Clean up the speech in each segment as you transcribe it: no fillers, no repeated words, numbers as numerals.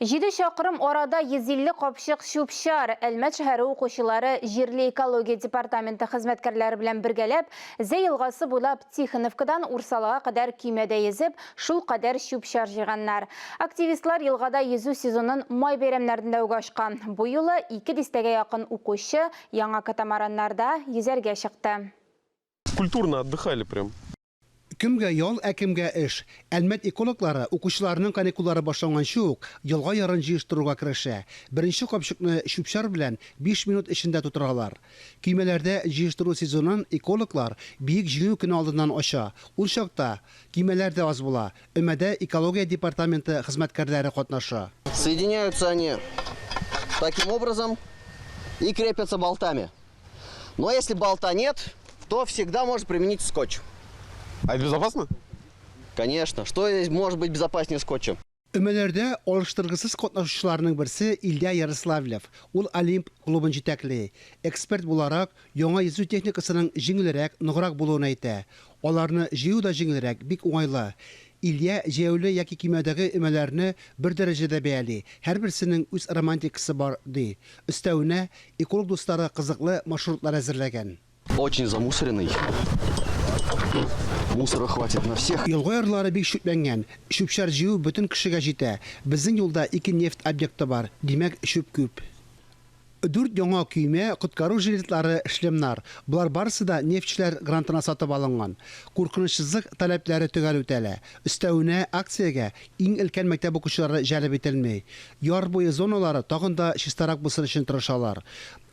7 шақырым орада 150 қапшық шөпшар Әлмәт шәһәре оқушылары жерлі экология департаменті қызметкерлері білен біргелеп, Зей елғасы бойлап Тихоновкадан Урсалаға қадар күймеде езіп, шул қадар шөпшар жиғаннар. Активистлар елғада езу сезонын май беремлердінде уғашқан. Бұл юлы 2 дистеге яқын оқушы яңа катамараннарда езерге шықты. Культурно отдыхали прям. Кімге ял, әкімге іш. Әлмәт экологлары оқушыларының каникуллары башланган шук, елга ярын җыештыруга керешә. Беренче капчыкны шүпшар белән 5 минут эчендә тутыралар. Көймәләрдә җыештыру сезонын экологлар биек җиңү көне алдыннан ача. Ул чакта көймәләр дә аз була. Өмәдә экология департаменты хезмәткәрләре катнаша. Соединяются они таким образом и крепятся болтами. Но если болта нет, то всегда можно применить скотч. А это безопасно? Конечно. Что здесь может быть безопаснее скотча? Өмәләрдә алыштыргысыз катнашучыларның берсе Илья Ярославлев. Ул Олимп клубын җитәкли. Эксперт буларак, яңа йөзү техникасының җиңелрәк, ныграк булуын әйтә. Аларны җыю да җиңелрәк, бик уңайлы. Илья җәяүле яки кимәдәге өмәләрне бер дәрәҗәдә бәяли. Һәрберсенең үз романтикасы бар ди. Өстәвенә эколог дуслары кызыклы маршрутлар әзерләгән. Очень замусоренный. Мусора хватит на всех. Елга ярлары бик шүпләнгән. Шүпшар җыю бөтен кешегә җитә. Безнең юлда 2 нефть объекты бар. Димәк, шүп күп. 4 яңа көймә коткару жилетлары эшлемнар. Булар барысы да нефтчеләр грантына сатып алынган. Куркынычсызлык таләпләре төгәл үтәлә. Өстәвенә акциягә иң өлкән мәктәп укучылары җәлеп ителмәй. Яр буе зоналары тагын да чистарак булсын өчен тырышалар.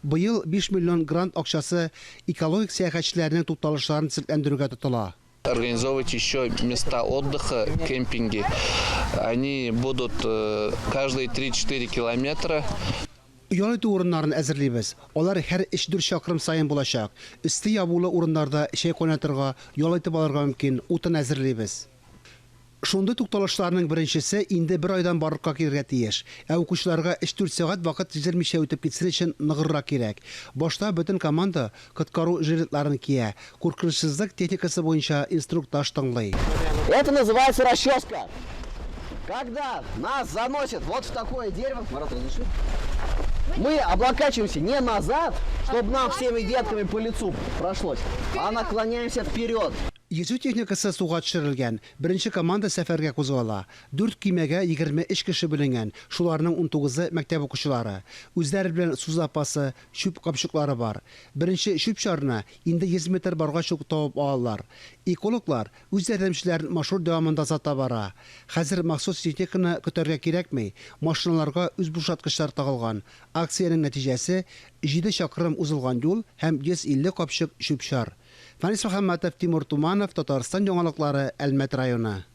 Быел 5 миллион грант акчасы экологик сәяхәтчеләрнең тукталышларын төзекләндерүгә тотыла. Организовывать еще места отдыха, кемпинги. Они будут каждые 3-4 километра. Ял итү урыннарын әзерлибез. Алар һәр 3-4 чакрым сайын булачак. Өсте ябулы урыннарда чәй кайнатырга, ял итеп алырга мөмкин, утын әзерлибез. Шунда тукталышларның беренчесе инде 1 айдан барырга кирергә тиеш. Укучыларга 3-4 сәгать вакыт җирмичә үтеп китсен өчен ныгыррак кирәк. Башта бөтен команда коткару жилетларын кия. Куркынычсызлык техникасы буенча инструктаж тыңлый. Это называется расческа. Когда нас заносит вот в такое дерево, Марат, разреши? Мы облокачиваемся не назад, чтобы нам всеми ветками по лицу прошлось, а наклоняемся вперед. Йөзү техникасы суга төшерелгән. Беренче команда сәфәргә кузгала. 4 көймәгә 23 кеше бүленгән. Шуларның 19-ы мәктәп укучылары. Үзләре белән су запасы, шүп капчыклары бар. Беренче шүпшарны инде 100 метр барга чук табып алалар. Экологлар үз ярдәмчеләрен маршрут дәвамында сата бара. Хәзер махсус техниканы көтәргә кирәкми. Машиналарга үз бушаткычлар тагылган. Акциянең нәтиҗәсе 7 чакрым узылган юл һәм 150 капчык шүпшар. Фанис Мөхәммәтов, Тимур Туманов, Татарстан яңалыклары, Әлмәт районы.